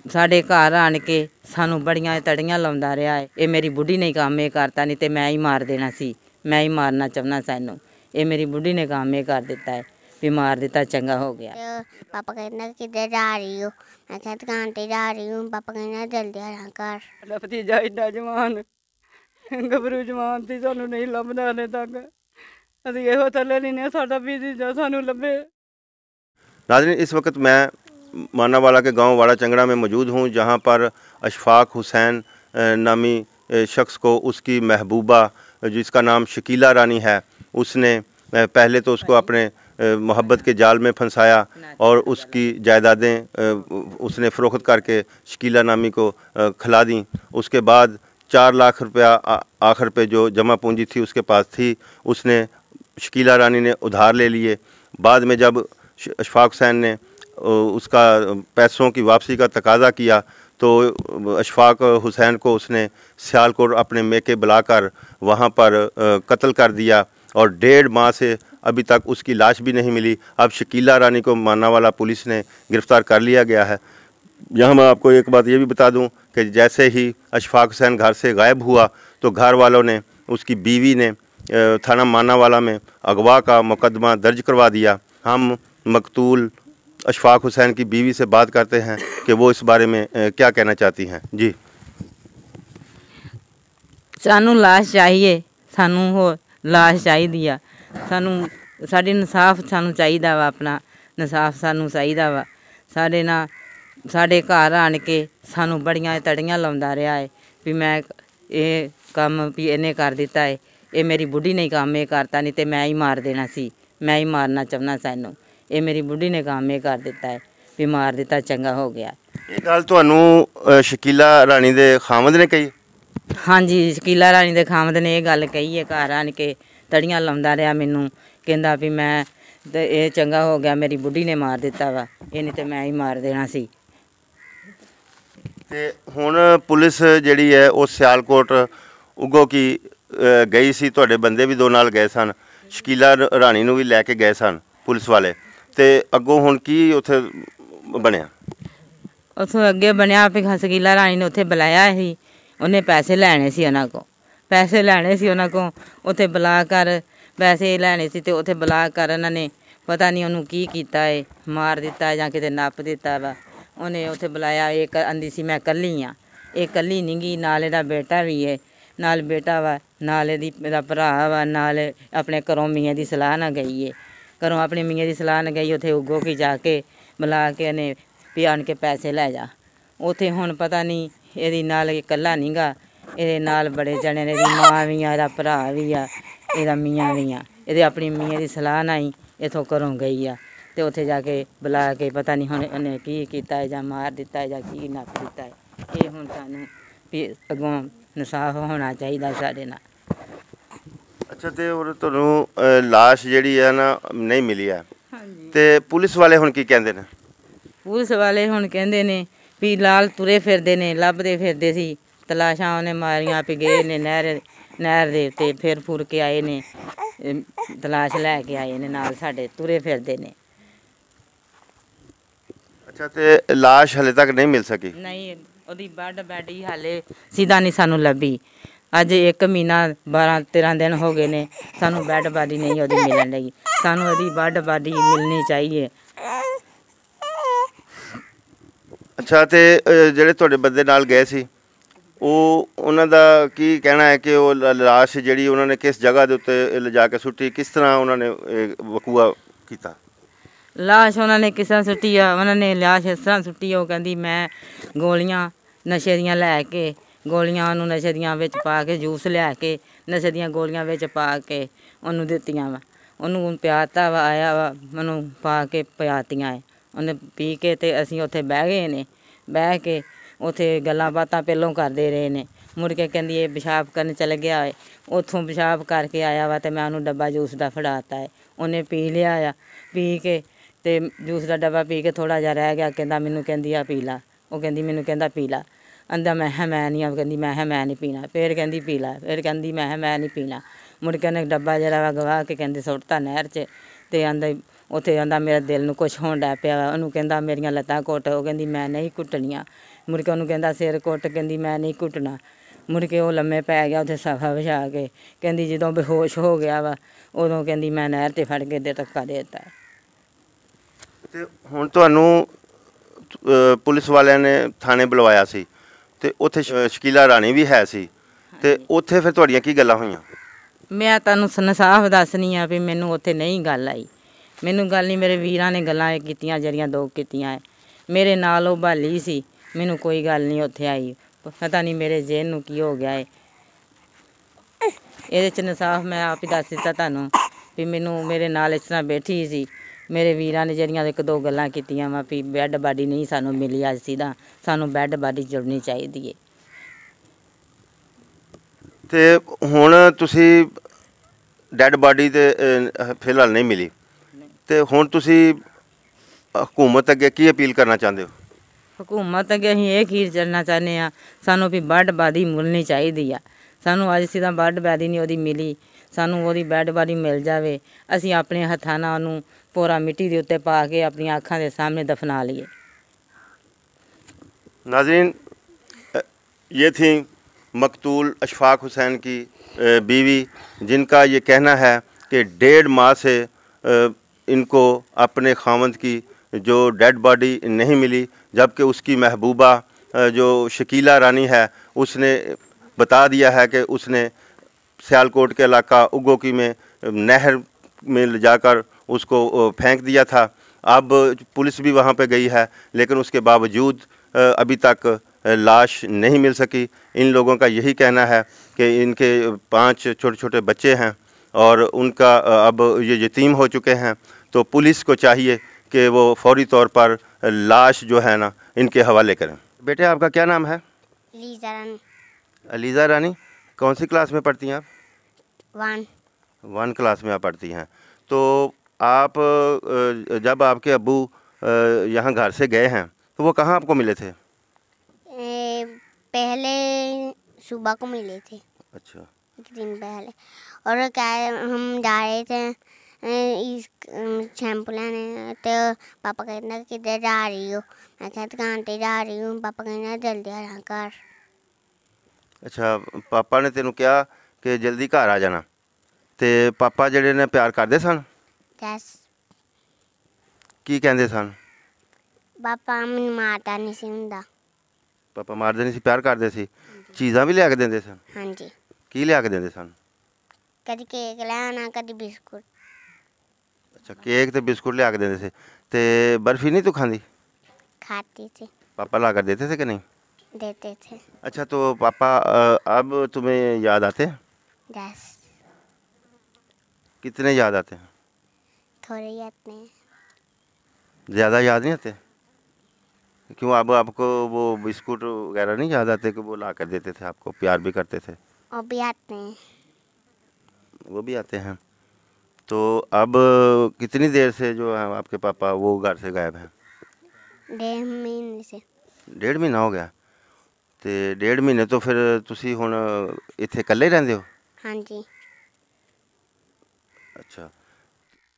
ਸਾਡੇ ਘਰ ਆਣ ਕੇ ਸਾਨੂੰ ਬੜੀਆਂ ਤੜੀਆਂ ਲਾਉਂਦਾ ਰਿਹਾ ਹੈ। ਇਹ ਮੇਰੀ ਬੁੱਢੀ ਨੇ ਕੰਮ ਇਹ ਕਰਤਾ, ਨਹੀਂ ਤੇ ਮੈਂ ਹੀ ਮਾਰ ਦੇਣਾ ਸੀ। ਮੈਂ ਹੀ ਮਾਰਨਾ ਚਾਹੁੰਦਾ ਸਾਨੂੰ। ਇਹ ਮੇਰੀ ਬੁੱਢੀ ਨੇ ਕੰਮ ਇਹ ਕਰ ਦਿੱਤਾ ਹੈ ਵੀ ਮਾਰ ਦਿੱਤਾ, ਚੰਗਾ ਹੋ ਗਿਆ। पापा कहना किधर जा रही हो? मैं क्या दुकान पे जा रही हूँ। पापा कहना जल्दी आना कर। ਸਾਡਾ ਭਤੀਜਾ ਏਡਾ ਜਵਾਨ ਗੱਭਰੂ ਜਵਾਨ ਸੀ, ਸਾਨੂੰ ਨਹੀਂ ਲੱਭਦਾ ਹਲੇ ਤੱਕ। ਅਸੀਂ ਇਹੋ ਥੱਲੇ ਲੈਂਦੇ ਹਾਂ ਸਾਡਾ ਭਤੀਜਾ ਸਾਨੂੰ ਲੱਭੇ। नाज़रीन, इस वक्त मैं मानावाला के गांव वाड़ा चंगड़ा में मौजूद हूं, जहां पर अशफाक हुसैन नामी शख्स को उसकी महबूबा, जिसका नाम शकीला रानी है, उसने पहले तो उसको अपने मोहब्बत के जाल में फंसाया और उसकी जायदादें उसने फ़रोख्त करके शकीला नामी को खिला दी। उसके बाद 4 लाख रुपया आखिर पे जो जमा पूंजी थी उसके पास थी, उसने शकीला रानी ने उधार ले लिए। बाद में जब अशफाक हुसैन ने उसका पैसों की वापसी का तकाज़ा किया तो अशफाक हुसैन को उसने सियालकोट अपने मेके बुलाकर वहाँ पर कत्ल कर दिया और 1.5 माह से अभी तक उसकी लाश भी नहीं मिली। अब शकीला रानी को मानावाला पुलिस ने गिरफ़्तार कर लिया गया है। यहाँ मैं आपको एक बात ये भी बता दूँ कि जैसे ही अशफाक हुसैन घर से गायब हुआ तो घर वालों ने, उसकी बीवी ने थाना मानावाला में अगवा का मुकदमा दर्ज करवा दिया। हम मकतूल अशफाक हुसैन की बीवी से बात करते हैं कि वो इस बारे में क्या कहना चाहती हैं। जी, ਸਾਨੂੰ ਲਾਸ਼ ਚਾਹੀਏ, ਸਾਨੂੰ ਹੋਰ ਲਾਸ਼ ਚਾਹੀਦੀ ਆ। ਸਾਨੂੰ ਸਾਡੀ ਇਨਸਾਫ ਸਾਨੂੰ ਚਾਹੀਦਾ ਵਾ, ਆਪਣਾ ਇਨਸਾਫ ਸਾਨੂੰ ਚਾਹੀਦਾ ਵਾ। ਸਾਡੇ ਘਰ ਆਣ ਕੇ ਸਾਨੂੰ ਬੜੀਆਂ ਤੜੀਆਂ ਲਾਉਂਦਾ ਰਿਹਾ ਹੈ ਵੀ ਮੈਂ ਇਹ ਕੰਮ ਵੀ ਇਹਨੇ ਕਰ ਦਿੱਤਾ ਹੈ। ਇਹ ਮੇਰੀ ਬੁੱਢੀ ਨੇ ਕੰਮ ਇਹ ਕਰਤਾ, ਨਹੀਂ ਤੇ ਮੈਂ ਹੀ ਮਾਰ ਦੇਣਾ ਸੀ। ਮੈਂ ਹੀ ਮਾਰਨਾ ਚਾਹੁੰਦਾ ਸਾਨੂੰ। ਇਹ ਮੇਰੀ ਬੁੱਢੀ ਨੇ ਕੰਮ ਇਹ ਕਰ ਦਿੱਤਾ ਹੈ ਵੀ ਮਾਰ ਦਿੱਤਾ, ਚੰਗਾ ਹੋ ਗਿਆ। ਇਹ ਗੱਲ ਤੁਹਾਨੂੰ ਸ਼ਕੀਲਾ ਰਾਣੀ ਦੇ ਖਾਮਦ ਨੇ ਕਹੀ? ਹਾਂਜੀ, ਸ਼ਕੀਲਾ ਰਾਣੀ ਦੇ ਖਾਮਦ ਨੇ ਇਹ ਗੱਲ ਕਹੀ ਹੈ। ਘਰ ਆਣ ਕੇ ਤੜੀਆਂ ਲਾਉਂਦਾ ਰਿਹਾ ਮੈਨੂੰ, ਕਹਿੰਦਾ ਵੀ ਮੈਂ ਤੇ ਇਹ ਚੰਗਾ ਹੋ ਗਿਆ, ਮੇਰੀ ਬੁੱਢੀ ਨੇ ਮਾਰ ਦਿੱਤਾ ਵਾ, ਇਹ ਨਹੀਂ ਤੇ ਮੈਂ ਹੀ ਮਾਰ ਦੇਣਾ ਸੀ। ਤੇ ਹੁਣ ਪੁਲਿਸ ਜਿਹੜੀ ਹੈ ਉਹ ਸਿਆਲਕੋਟ ਉਗੋ ਕੀ ਗਈ ਸੀ, ਤੁਹਾਡੇ ਬੰਦੇ ਵੀ 2 ਨਾਲ ਗਏ ਸਨ, ਸ਼ਕੀਲਾ ਰਾਣੀ ਨੂੰ ਵੀ ਲੈ ਕੇ ਗਏ ਸਨ ਪੁਲਿਸ ਵਾਲੇ, ਤੇ ਅੱਗੋਂ ਹੁਣ ਕੀ ਉੱਥੇ ਬਣਿਆ? ਉੱਥੋਂ ਅੱਗੇ ਬਣਿਆ ਵੀ ਸ਼ਕੀਲਾ ਰਾਣੀ ਨੇ ਉੱਥੇ ਬੁਲਾਇਆ ਸੀ। ਉਹਨੇ ਪੈਸੇ ਲੈਣੇ ਸੀ ਉਹਨਾਂ ਕੋਲ, ਉੱਥੇ ਬੁਲਾ ਕਰ ਪੈਸੇ ਲੈਣੇ ਸੀ। ਤੇ ਉੱਥੇ ਬੁਲਾ ਕਰ ਉਹਨਾਂ ਨੇ ਪਤਾ ਨਹੀਂ ਉਹਨੂੰ ਕੀ ਕੀਤਾ ਹੈ, ਮਾਰ ਦਿੱਤਾ ਜਾਂ ਕਿਤੇ ਨੱਪ ਦਿੱਤਾ ਵਾ। ਉਹਨੇ ਉੱਥੇ ਬੁਲਾਇਆ, ਇਹ ਆਂਦੀ ਸੀ ਮੈਂ ਇਕੱਲੀ ਹਾਂ। ਇਹ ਇਕੱਲੀ ਨਹੀਂ ਗੀ, ਨਾਲ ਇਹਦਾ ਬੇਟਾ ਵੀ ਹੈ, ਨਾਲ ਬੇਟਾ ਵਾ, ਨਾਲ ਇਹਦਾ ਭਰਾ ਵਾ, ਨਾਲ ਆਪਣੇ ਘਰੋਂ ਮੀਆਂ ਦੀ ਸਲਾਹ ਨਾਲ ਗਈ ਹੈ। ਘਰੋਂ ਆਪਣੇ ਮੀਆਂ ਦੀ ਸਲਾਹ ਨਾਲ ਗਈ, ਉੱਥੇ ਉਗੋ ਕੀ ਜਾ ਕੇ ਬੁਲਾ ਕੇ ਇਹਨੇ ਵੀ ਆਣ ਕੇ ਪੈਸੇ ਲੈ ਜਾ। ਉੱਥੇ ਹੁਣ ਪਤਾ ਨਹੀਂ ਇਹਦੀ ਨਾਲ ਇਕੱਲਾ ਨਹੀਂ ਗਾ, ਇਹਦੇ ਨਾਲ ਬੜੇ ਜਣੇ ਨੇ, ਇਹਦੀ ਮਾਂ ਵੀ ਆ, ਇਹਦਾ ਭਰਾ ਵੀ ਆ, ਇਹਦਾ ਮੀਆਂ ਵੀ ਆ। ਇਹਦੇ ਆਪਣੀ ਮੀਆਂ ਦੀ ਸਲਾਹ ਨਾਲ ਹੀ ਇੱਥੋਂ ਘਰੋਂ ਗਈ ਆ। ਤੇ ਉੱਥੇ ਜਾ ਕੇ ਬੁਲਾ ਕੇ ਪਤਾ ਨਹੀਂ ਹੁਣ ਉਹਨੇ ਕੀ ਕੀਤਾ ਹੈ, ਜਾਂ ਮਾਰ ਦਿੱਤਾ ਹੈ ਜਾਂ ਕੀ ਨੱਪ ਦਿੱਤਾ ਹੈ। ਇਹ ਹੁਣ ਸਾਨੂੰ ਵੀ ਅੱਗੋਂ ਇਨਸਾਫ ਹੋਣਾ ਚਾਹੀਦਾ ਸਾਡੇ ਨਾਲ। ਅੱਛਾ, ਤੇ ਹੋਰ ਤੁਹਾਨੂੰ ਲਾਸ਼ ਜਿਹੜੀ ਹੈ ਨਾ ਨਹੀਂ ਮਿਲੀ ਹੈ, ਤੇ ਪੁਲਿਸ ਵਾਲੇ ਹੁਣ ਕੀ ਕਹਿੰਦੇ ਨੇ? ਪੁਲਿਸ ਵਾਲੇ ਹੁਣ ਕਹਿੰਦੇ ਨੇ ਵੀ ਲਾਲ ਤੁਰੇ ਫਿਰਦੇ ਨੇ, ਲੱਭਦੇ ਫਿਰਦੇ ਸੀ। ਤਲਾਸ਼ਾਂ ਉਹਨੇ ਮਾਰੀਆਂ ਵੀ ਗਏ ਨੇ ਨਹਿਰ ਦੇ ਉੱਤੇ, ਫਿਰ ਫੁਰ ਕੇ ਆਏ ਨੇ, ਤਲਾਸ਼ ਲੈ ਕੇ ਆਏ ਨੇ, ਨਾਲ ਸਾਡੇ ਤੁਰੇ ਫਿਰਦੇ ਨੇ। ਅੱਛਾ, ਤੇ ਲਾਸ਼ ਹਲੇ ਤੱਕ ਨਹੀਂ ਮਿਲ ਸਕੀ? ਨਹੀਂ, ਉਹਦੀ ਬੈਡੀ ਹਾਲੇ ਸਿੱਧਾ ਨਹੀਂ ਸਾਨੂੰ ਲੱਭੀ। ਅੱਜ 1 ਮਹੀਨਾ 12-13 ਦਿਨ ਹੋ ਗਏ ਨੇ, ਸਾਨੂੰ ਬੈੱਡ ਬਾਡੀ ਨਹੀਂ ਉਹਦੀ ਮਿਲਣ ਲਈ। ਸਾਨੂੰ ਉਹਦੀ ਬੈੱਡ ਬਾਡੀ ਮਿਲਣੀ ਚਾਹੀਏ। ਅੱਛਾ, ਤੇ ਜਿਹੜੇ ਤੁਹਾਡੇ ਬੰਦੇ ਨਾਲ ਗਏ ਸੀ ਉਹਨਾਂ ਦਾ ਕੀ ਕਹਿਣਾ ਹੈ ਕਿ ਉਹ ਲਾਸ਼ ਜਿਹੜੀ ਉਹਨਾਂ ਨੇ ਕਿਸ ਜਗ੍ਹਾ ਦੇ ਉੱਤੇ ਲਿਜਾ ਕੇ ਸੁੱਟੀ, ਕਿਸ ਤਰ੍ਹਾਂ ਉਹਨਾਂ ਨੇ ਵਕੂਆ ਕੀਤਾ? ਲਾਸ਼ ਉਹਨਾਂ ਨੇ ਕਿਸ ਤਰ੍ਹਾਂ ਸੁੱਟੀ ਆ? ਉਹਨਾਂ ਨੇ ਲਾਸ਼ ਇਸ ਤਰ੍ਹਾਂ ਸੁੱਟੀ, ਉਹ ਕਹਿੰਦੀ ਮੈਂ ਗੋਲੀਆਂ ਨਸ਼ੇ ਦੀਆਂ ਲੈ ਕੇ, ਗੋਲੀਆਂ ਉਹਨੂੰ ਨਸ਼ੇ ਦੀਆਂ ਵਿੱਚ ਪਾ ਕੇ, ਜੂਸ ਲਿਆ ਕੇ ਨਸ਼ੇ ਦੀਆਂ ਗੋਲੀਆਂ ਵਿੱਚ ਪਾ ਕੇ ਉਹਨੂੰ ਦਿੱਤੀਆਂ ਵਾ। ਉਹਨੂੰ ਪਿਆਤਾ ਵਾ, ਆਇਆ ਵਾ, ਮੈਨੂੰ ਪਾ ਕੇ ਪਿਆਤੀਆਂ ਹੈ। ਉਹਨੇ ਪੀ ਕੇ ਤੇ ਅਸੀਂ ਉੱਥੇ ਬਹਿ ਗਏ ਨੇ। ਬਹਿ ਕੇ ਉੱਥੇ ਗੱਲਾਂ ਬਾਤਾਂ ਪਹਿਲੋਂ ਕਰਦੇ ਰਹੇ ਨੇ। ਮੁੜ ਕੇ ਕਹਿੰਦੀ ਇਹ ਪਿਸ਼ਾਬ ਕਰਨ ਚਲ ਗਿਆ ਹੈ। ਉੱਥੋਂ ਪਿਸ਼ਾਬ ਕਰਕੇ ਆਇਆ ਵਾ, ਅਤੇ ਮੈਂ ਉਹਨੂੰ ਡੱਬਾ ਜੂਸ ਦਾ ਫੜਾਤਾ ਹੈ। ਉਹਨੇ ਪੀ ਲਿਆ ਆ। ਪੀ ਕੇ ਅਤੇ ਜੂਸ ਦਾ ਡੱਬਾ ਪੀ ਕੇ ਥੋੜ੍ਹਾ ਜਿਹਾ ਰਹਿ ਗਿਆ। ਕਹਿੰਦਾ ਮੈਨੂੰ ਕਹਿੰਦੀ ਆ ਪੀ ਲਾ। ਉਹ ਕਹਿੰਦੀ ਮੈਨੂੰ ਕਹਿੰਦਾ ਪੀ ਲਾ। ਆਂਦਾ ਮੈਂ ਕਿਹਾ ਮੈਂ ਨਹੀਂ। ਕਹਿੰਦੀ ਮੈਂ ਕਿਹਾ ਮੈਂ ਨਹੀਂ ਪੀਣਾ। ਫਿਰ ਕਹਿੰਦੀ ਪੀ ਲਾ। ਫਿਰ ਕਹਿੰਦੀ ਮੈਂ ਕਿਹਾ ਮੈਂ ਨਹੀਂ ਪੀਣਾ। ਮੁੜ ਕੇ ਉਹਨੇ ਡੱਬਾ ਜਿਹੜਾ ਵਾ ਗਵਾ ਕੇ ਕਹਿੰਦੇ ਸੁੱਟਤਾ ਨਹਿਰ 'ਚ। ਅਤੇ ਆਂਦਾ ਉੱਥੇ ਕਹਿੰਦਾ ਮੇਰੇ ਦਿਲ ਨੂੰ ਕੁਛ ਹੋਣ ਡਿਆ ਪਿਆ ਵਾ। ਉਹਨੂੰ ਕਹਿੰਦਾ ਮੇਰੀਆਂ ਲੱਤਾਂ ਘੁੱਟ, ਉਹ ਕਹਿੰਦੀ ਮੈਂ ਨਹੀਂ ਘੁੱਟਣੀਆਂ। ਮੁੜ ਕੇ ਉਹਨੂੰ ਕਹਿੰਦਾ ਸਿਰ ਘੁੱਟ, ਕਹਿੰਦੀ ਮੈਂ ਨਹੀਂ ਘੁੱਟਣਾ। ਮੁੜ ਕੇ ਉਹ ਲੰਮੇ ਪੈ ਗਿਆ ਉੱਥੇ ਸਫਾ ਵਿਛਾ ਕੇ। ਕਹਿੰਦੀ ਜਦੋਂ ਬੇਹੋਸ਼ ਹੋ ਗਿਆ ਵਾ ਉਦੋਂ ਕਹਿੰਦੀ ਮੈਂ ਨਹਿਰ 'ਤੇ ਫੜ ਕੇ ਦੇ ਧੱਕਾ ਦੇ ਦਿੱਤਾ। ਤੇ ਹੁਣ ਤੁਹਾਨੂੰ ਪੁਲਿਸ ਵਾਲਿਆਂ ਨੇ ਥਾਣੇ ਬੁਲਵਾਇਆ ਸੀ ਤੇ ਉੱਥੇ ਸ਼ਕੀਲਾ ਰਾਣੀ ਵੀ ਹੈ ਸੀ ਤੇ ਉੱਥੇ ਫਿਰ ਤੁਹਾਡੀਆਂ ਕੀ ਗੱਲਾਂ ਹੋਈਆਂ? ਮੈਂ ਤੁਹਾਨੂੰ ਇਨਸਾਫ ਦੱਸਣੀ ਆ ਵੀ ਮੈਨੂੰ ਉੱਥੇ ਨਹੀਂ ਗੱਲ ਆਈ। ਮੈਨੂੰ ਗੱਲ ਨਹੀਂ, ਮੇਰੇ ਵੀਰਾਂ ਨੇ ਗੱਲਾਂ ਇਹ ਕੀਤੀਆਂ ਜਿਹੜੀਆਂ ਦੋ ਕੀਤੀਆਂ ਹੈ। ਮੇਰੇ ਨਾਲ ਉਹ ਬਾਲੀ ਸੀ, ਮੈਨੂੰ ਕੋਈ ਗੱਲ ਨਹੀਂ ਉੱਥੇ ਆਈ। ਪਤਾ ਨਹੀਂ ਮੇਰੇ ਜੇਨ ਨੂੰ ਕੀ ਹੋ ਗਿਆ ਹੈ। ਇਹਦੇ 'ਚ ਇਨਸਾਫ ਮੈਂ ਆਪ ਹੀ ਦੱਸ ਦਿੱਤਾ ਤੁਹਾਨੂੰ ਵੀ ਮੈਨੂੰ ਮੇਰੇ ਨਾਲ ਇਸ ਤਰ੍ਹਾਂ ਬੈਠੀ ਸੀ। ਮੇਰੇ ਵੀਰਾਂ ਨੇ ਜਿਹੜੀਆਂ ਇੱਕ ਦੋ ਗੱਲਾਂ ਕੀਤੀਆਂ ਵਾ ਵੀ ਬੈੱਡ ਬਾਡੀ ਨਹੀਂ ਸਾਨੂੰ ਮਿਲੀ ਅੱਜ ਸਿੱਧਾ, ਸਾਨੂੰ ਬੈੱਡ ਬਾਡੀ ਜੁੜਨੀ ਚਾਹੀਦੀ ਹੈ। ਤੇ ਹੁਣ ਤੁਸੀਂ ਡੈੱਡ ਬਾਡੀ ਤੇ ਫਿਲਹਾਲ ਨਹੀਂ ਮਿਲੀ ਤੇ ਹੁਣ ਤੁਸੀਂ ਹਕੂਮਤ ਅੱਗੇ ਕੀ ਅਪੀਲ ਕਰਨਾ ਚਾਹੁੰਦੇ ਹੋ? ਹਕੂਮਤ ਅੱਗੇ ਅਸੀਂ ਇਹ ਖੀਰ ਚੱਲਣਾ ਚਾਹੁੰਦੇ ਹਾਂ, ਸਾਨੂੰ ਵੀ ਬੈੱਡ ਬਾਡੀ ਮਿਲਣੀ ਚਾਹੀਦੀ ਆ। ਸਾਨੂੰ ਅੱਜ ਸਿੱਧਾ ਬੈੱਡ ਬਾਡੀ ਨਹੀਂ ਉਹਦੀ ਮਿਲੀ, ਸਾਨੂੰ ਉਹਦੀ ਬੈੱਡ ਬਾਡੀ ਮਿਲ ਜਾਵੇ। ਅਸੀਂ ਆਪਣੇ ਹੱਥਾਂ ਨਾਲ ਉਹਨੂੰ ਪੂਰਾ ਮਿੱਟੀ ਦੇ ਉੱਤੇ ਪਾ ਕੇ ਆਪਣੀਆਂ ਅੱਖਾਂ ਦੇ ਸਾਹਮਣੇ ਦਫਨਾ ਲਈਏ। नाज़रीन, ये थी मकतूल अशफाक हुसैन की बीवी, जिनका ये कहना है कि 1.5 माह से इनको अपने खावंद की जो डेड बॉडी नहीं मिली, जबकि उसकी महबूबा जो शकीला रानी है उसने बता दिया है कि उसने सियालकोट के इलाका उगोकी में नहर में ले जाकर उसको फेंक दिया था। अब पुलिस भी वहाँ पे गई है, लेकिन उसके बावजूद अभी तक लाश नहीं मिल सकी। इन लोगों का यही कहना है कि इनके 5 छोटे छोटे बच्चे हैं और उनका अब ये यतीम हो चुके हैं, तो पुलिस को चाहिए कि वो फौरी तौर पर लाश जो है ना इनके हवाले करें। बेटे, आपका क्या नाम है? लीजा रानी। अलीज़ा रानी, कौन सी क्लास में पढ़ती हैं आप? 1। 1 क्लास में आप पढ़ती हैं। तो आप जब आपके अब्बू यहाँ घर से गए हैं तो वो कहाँ आपको मिले थे? पहले सुबह को मिले थे, अच्छा, एक दिन पहले। और क्या है, हम जा रहे थे इस शैम्पू लेने, तो पापा कहना किधर जा रही हो? मैं कहा दुकान पे जा रही हूँ। पापा कहना जल्दी आ जा घर। अच्छा, पापा ने तेनू कहा कि जल्दी घर आ जाना। ते पापा ਜਿਹੜੇ ਨੇ ਪਿਆਰ ਕਰਦੇ ਸਨ? यस। ਕੀ ਕਹਿੰਦੇ ਸਨ? पापा मैनू मारता नहीं सी हुंदा। ਪਾਪਾ ਮਾਰਦੇ ਨਹੀਂ ਸੀ, ਪਿਆਰ ਕਰਦੇ ਸੀ। ਚੀਜ਼ਾਂ ਵੀ ਲਿਆ ਕੇ ਦਿੰਦੇ ਸਨ? हाँ जी। ਕੀ ਲਿਆ ਕੇ ਦਿੰਦੇ ਸਨ? कभी केक लाना, कभी बिस्कुट। ਅੱਛਾ, ਕੇਕ ਤੇ ਬਿਸकुट ਲਿਆ ਕੇ ਦਿੰਦੇ ਸੀ। ਤੇ ਬਰਫੀ ਨਹੀਂ ਤੂੰ ਖਾਂਦੀ? खाती थी, पापा ला कर देते थे कि नहीं? देते थे। अच्छा, तो पापा अब तुम्हें याद आते हैं? यस। कितने याद आते हैं? थोड़े ही आते हैं। ज़्यादा याद नहीं आते? क्यों, अब आपको वो बिस्कुट वगैरह नहीं याद आते कि वो ला कर देते थे आपको, प्यार भी करते थे? और भी आते हैं। वो भी आते हैं। तो अब कितनी देर से जो है आपके पापा वो घर से गायब हैं? 1.5 महीने से। 1.5 ਮਹੀਨਾ ਹੋ ਗਿਆ। ਤੇ 1.5 ਮਹੀਨੇ ਤੋਂ ਫਿਰ ਤੁਸੀਂ ਹੁਣ ਇੱਥੇ ਇਕੱਲੇ ਰਹਿੰਦੇ ਹੋ? हाँ जी। ਅੱਛਾ,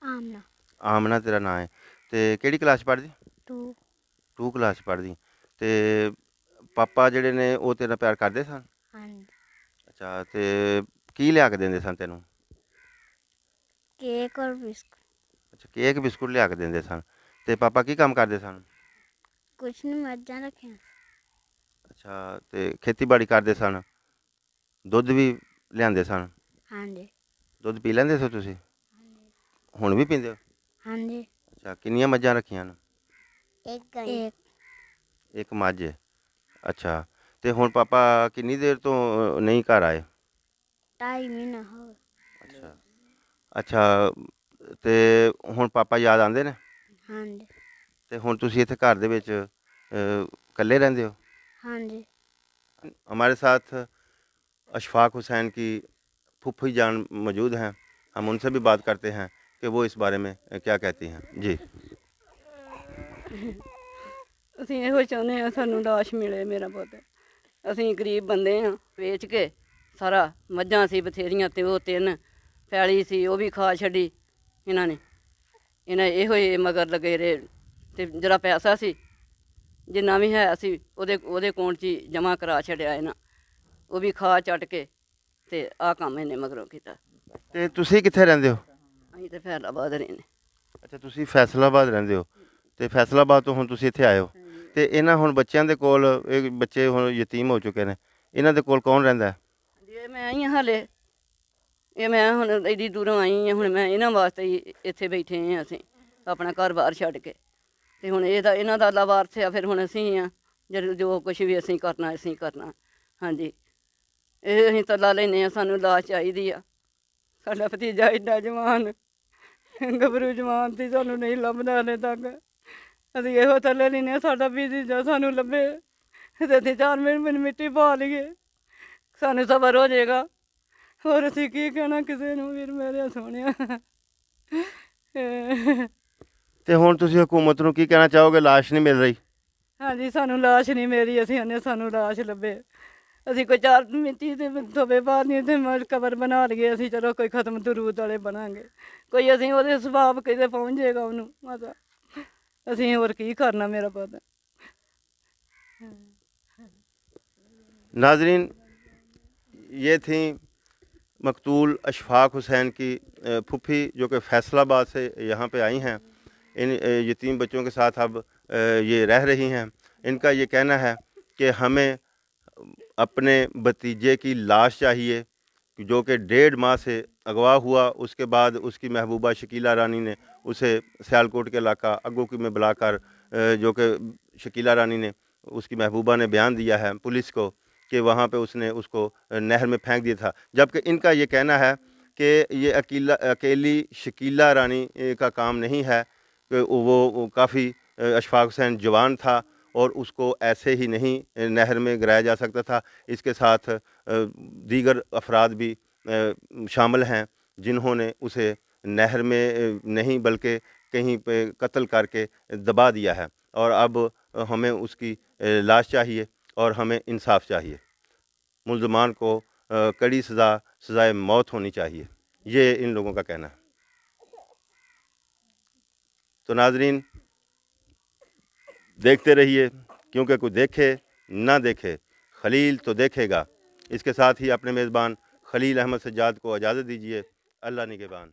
आमना। ਆਮਨਾ ਤੇਰਾ ਨਾਂ ਹੈ। ਤੇ ਕਿਹੜੀ ਕਲਾਸ 'ਚ ਪੜ੍ਹਦੀ? 2। 2 ਕਲਾਸ 'ਚ ਪੜ੍ਹਦੀ। ਤੇ ਪਾਪਾ ਜਿਹੜੇ ਨੇ ਉਹ ਤੇਰਾ ਪਿਆਰ ਕਰਦੇ ਸਨ? हाँ जी। ਅੱਛਾ, ਤੇ ਕੀ ਲਿਆ ਕੇ ਦਿੰਦੇ ਸਨ ਤੈਨੂੰ? केक और बिस्कुट। ਅੱਛਾ, ਕੇਕ ਬਿਸਕੁਟ ਲਿਆ ਕੇ ਦਿੰਦੇ ਸਨ। ਤੇ ਪਾਪਾ ਕੀ ਕੰਮ ਕਰਦੇ ਸਨ? कुछ नहीं, मज्जा रखे। ਅੱਛਾ, ਤੇ ਖੇਤੀਬਾੜੀ ਕਰਦੇ ਸਨ, ਦੁੱਧ ਵੀ ਲਿਆਂਦੇ ਸਨ? हाँ जी। ਦੁੱਧ ਪੀ ਲੈਂਦੇ ਸੀ ਤੁਸੀਂ? ਹੁਣ ਵੀ ਪੀਂਦੇ ਹੋ? हाँ जी। ਅੱਛਾ, ਕਿੰਨੀਆਂ ਮੱਝਾਂ ਰੱਖੀਆਂ ਨੇ? एक। ਇੱਕ ਮੱਝ ਹੈ। ਅੱਛਾ, ਤੇ ਹੁਣ ਪਾਪਾ ਕਿੰਨੀ ਦੇਰ ਤੋਂ ਨਹੀਂ ਘਰ ਆਏ? 2.5 महीना हो गया। ਅੱਛਾ ਅੱਛਾ, ਤੇ ਹੁਣ ਪਾਪਾ ਯਾਦ ਆਉਂਦੇ ਨੇ? हाँ जी। ਤੇ ਹੁਣ ਤੁਸੀਂ ਇੱਥੇ ਘਰ ਦੇ ਵਿੱਚ ਇਕੱਲੇ ਰਹਿੰਦੇ ਹੋ? हाँ जी। हमारे साथ अशफाक हुसैन की फूफी जान मौजूद हैं, हम उनसे भी बात करते हैं कि वो इस बारे में क्या कहती हैं। जी, ਅਸੀਂ ਇਹੋ ਚਾਹੁੰਦੇ ਹਾਂ ਸਾਨੂੰ ਲਾਸ਼ ਮਿਲੇ ਮੇਰਾ ਪੁੱਤ। ਅਸੀਂ ਗਰੀਬ ਬੰਦੇ ਹਾਂ, ਵੇਚ ਕੇ ਸਾਰਾ ਮੱਝਾਂ ਸੀ ਬਥੇਰੀਆਂ ਤੇ ਉਹ 3 ਪੈਲੀ ਸੀ ਉਹ ਵੀ ਖਾ ਛੱਡੀ ਇਹਨਾਂ ਨੇ। ਇਹਨਾਂ ਇਹੋ ਹੀ ਮਗਰ ਲੱਗੇ ਰਹੇ ਤੇ ਜਿਹੜਾ ਪੈਸਾ ਸੀ ਜਿੰਨਾ ਵੀ ਹੈ ਸੀ ਉਹਦੇ ਅਕਾਊਂਟ 'ਚ ਜਮ੍ਹਾਂ ਕਰਾ ਛੱਡਿਆ ਇਹਨਾਂ, ਉਹ ਵੀ ਖਾ ਚੱਟ ਕੇ ਤੇ ਆਹ ਕੰਮ ਇਹਨੇ ਮਗਰੋਂ ਕੀਤਾ। ਤੇ ਤੁਸੀਂ ਕਿੱਥੇ ਰਹਿੰਦੇ ਹੋ? ਅਸੀਂ ਤੇ ਫੈਸਲਾਬਾਦ ਰਹੇ ਨੇ। ਅੱਛਾ, ਤੁਸੀਂ ਫੈਸਲਾਬਾਦ ਰਹਿੰਦੇ ਹੋ ਤੇ ਫੈਸਲਾਬਾਦ ਤੋਂ ਹੁਣ ਤੁਸੀਂ ਇੱਥੇ ਆਏ ਹੋ ਤੇ ਇਹਨਾਂ ਹੁਣ ਬੱਚਿਆਂ ਦੇ ਕੋਲ, ਇਹ ਬੱਚੇ ਹੁਣ ਯਤੀਮ ਹੋ ਚੁੱਕੇ ਨੇ, ਇਹਨਾਂ ਦੇ ਕੋਲ ਕੌਣ ਰਹਿੰਦਾ ਹੈ? ਜੇ ਮੈਂ ਆਈ ਹਾਂ ਹਾਲੇ, ਇਹ ਮੈਂ ਹੁਣ ਐਡੀ ਦੂਰੋਂ ਆਈ ਹਾਂ, ਹੁਣ ਮੈਂ ਇਹਨਾਂ ਵਾਸਤੇ ਹੀ ਇੱਥੇ ਬੈਠੇ ਹਾਂ ਅਸੀਂ ਆਪਣਾ ਘਰ-ਬਾਰ ਛੱਡ ਕੇ, ਤੇ ਹੁਣ ਇਹਨਾਂ ਦਾ ਅੱਲਾ ਵਾਰਸ ਆ, ਫਿਰ ਹੁਣ ਅਸੀਂ ਆ ਜੋ ਕੁਛ ਵੀ ਅਸੀਂ ਕਰਨਾ। ਹਾਂਜੀ, ਇਹ ਅਸੀਂ ਤਰਲਾ ਲੈਂਦੇ ਹਾਂ, ਸਾਨੂੰ ਲਾਸ਼ ਚਾਹੀਦੀ ਆ। ਸਾਡਾ ਭਤੀਜਾ ਐਡਾ ਜਵਾਨ ਗੱਭਰੂ ਜਵਾਨ ਸੀ, ਸਾਨੂੰ ਨਹੀਂ ਲੱਭਦਾ ਹਾਲੇ ਤੱਕ। ਅਸੀਂ ਇਹੋ ਤਰਲੇ ਲੈਂਦੇ ਹਾਂ, ਸਾਡਾ ਭਤੀਜਾ ਸਾਨੂੰ ਲੱਭੇ ਤੇ ਅਸੀਂ 4 ਮਿੰਟ ਮਿੱਟੀ ਪਾ ਲਈਏ, ਸਾਨੂੰ ਸਬਰ ਹੋ ਜਾਏਗਾ। ਹੋਰ ਅਸੀਂ ਕੀ ਕਹਿਣਾ ਕਿਸੇ ਨੂੰ, ਵੀਰ ਮੇਰੇ ਸੋਹਣਿਆ। ਤੇ ਹੁਣ ਤੁਸੀਂ ਹਕੂਮਤ ਨੂੰ ਕੀ ਕਹਿਣਾ ਚਾਹੋਗੇ? ਲਾਸ਼ ਨਹੀਂ ਮਿਲ ਰਹੀ। ਹਾਂਜੀ, ਸਾਨੂੰ ਲਾਸ਼ ਨਹੀਂ ਮਿਲੀ, ਅਸੀਂ ਆਨੇ ਸਾਨੂੰ ਲਾਸ਼ ਲੱਭੇ। ਅਸੀਂ ਕੋਈ 4 ਮਿੰਟੀ ਦੇ ਥੋਵੇ ਬਾਅਦ ਨਹੀਂ ਤੇ ਕਬਰ ਬਣਾ ਲਈਏ, ਅਸੀਂ ਚਲੋ ਕੋਈ ਖਤਮ ਦਰੂਦ ਵਾਲੇ ਬਣਾਂਗੇ, ਕੋਈ ਅਸੀਂ ਉਹਦੇ ਸੁਭਾਅ ਕਿਤੇ ਪਹੁੰਚ ਜਾਏਗਾ ਉਹਨੂੰ ਮਾਤਾ, ਅਸੀਂ ਹੋਰ ਕੀ ਕਰਨਾ ਮੇਰਾ ਪਤਾ। नाजरीन, ये थी मकतूल अशफाक हुसैन की फूफी, जो कि फैसलाबाद से यहाँ पे आई हैं। इन यतीम बच्चों के साथ अब ये रह रही हैं। इनका ये कहना है कि हमें अपने भतीजे की लाश चाहिए, जो कि 1.5 माह से अगवा हुआ। उसके बाद उसकी महबूबा शकीला रानी ने उसे सियालकोट के इलाका अग्गोकी में बुलाकर, जो कि शकीला रानी ने, उसकी महबूबा ने बयान दिया है पुलिस को कि वहाँ पे उसने उसको नहर में फेंक दिया था। जबकि इनका ये कहना है कि ये अकेली शकीला रानी का काम नहीं है, कि वो काफ़ी अशफाक हुसैन जवान था और उसको ऐसे ही नहीं नहर में गिराया जा सकता था। इसके साथ दीगर अफराद भी शामिल हैं जिन्होंने उसे नहर में नहीं बल्कि कहीं पे कत्ल करके दबा दिया है। और अब हमें उसकी लाश चाहिए और हमें इंसाफ चाहिए। मुल्ज़मान को कड़ी सज़ाए मौत होनी चाहिए, ये इन लोगों का कहना है। तो नाजरीन, देखते रहिए, क्योंकि कोई देखे ना देखे खलील तो देखेगा। इसके साथ ही अपने मेज़बान खलील अहमद सज्जाद को इजाज़त दीजिए। अल्लाह निगहबान।